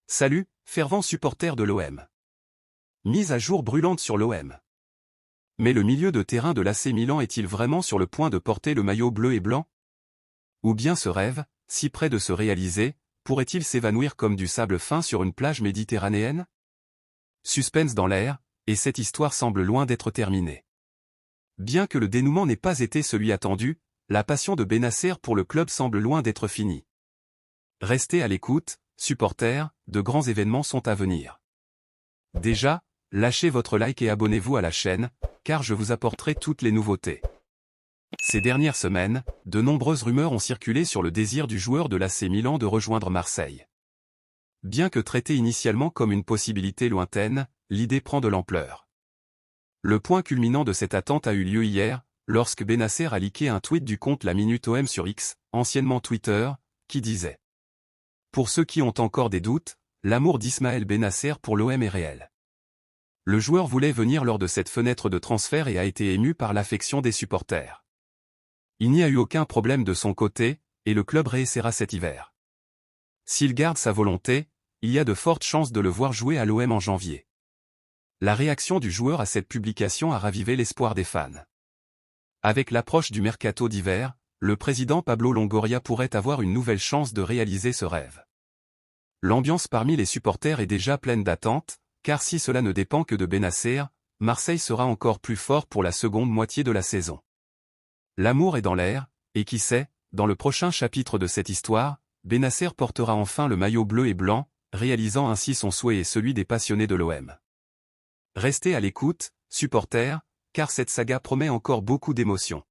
Salut, fervent supporter de l'OM. Mise à jour brûlante sur l'OM. Mais le milieu de terrain de l'AC Milan est-il vraiment sur le point de porter le maillot bleu et blanc? Ou bien ce rêve, si près de se réaliser, pourrait-il s'évanouir comme du sable fin sur une plage méditerranéenne? Suspense dans l'air, et cette histoire semble loin d'être terminée. Bien que le dénouement n'ait pas été celui attendu, la passion de Bennacer pour le club semble loin d'être finie. Restez à l'écoute, supporters, de grands événements sont à venir. Déjà, lâchez votre like et abonnez-vous à la chaîne, car je vous apporterai toutes les nouveautés. Ces dernières semaines, de nombreuses rumeurs ont circulé sur le désir du joueur de l'AC Milan de rejoindre Marseille. Bien que traitée initialement comme une possibilité lointaine, l'idée prend de l'ampleur. Le point culminant de cette attente a eu lieu hier, lorsque Bennacer a leaké un tweet du compte La Minute OM sur X, anciennement Twitter, qui disait: pour ceux qui ont encore des doutes, l'amour d'Ismaël Bennacer pour l'OM est réel. Le joueur voulait venir lors de cette fenêtre de transfert et a été ému par l'affection des supporters. Il n'y a eu aucun problème de son côté, et le club réessaiera cet hiver. S'il garde sa volonté, il y a de fortes chances de le voir jouer à l'OM en janvier. La réaction du joueur à cette publication a ravivé l'espoir des fans. Avec l'approche du mercato d'hiver, le président Pablo Longoria pourrait avoir une nouvelle chance de réaliser ce rêve. L'ambiance parmi les supporters est déjà pleine d'attentes, car si cela ne dépend que de Bennacer, Marseille sera encore plus fort pour la seconde moitié de la saison. L'amour est dans l'air, et qui sait, dans le prochain chapitre de cette histoire, Bennacer portera enfin le maillot bleu et blanc, réalisant ainsi son souhait et celui des passionnés de l'OM. Restez à l'écoute, supporters, car cette saga promet encore beaucoup d'émotions.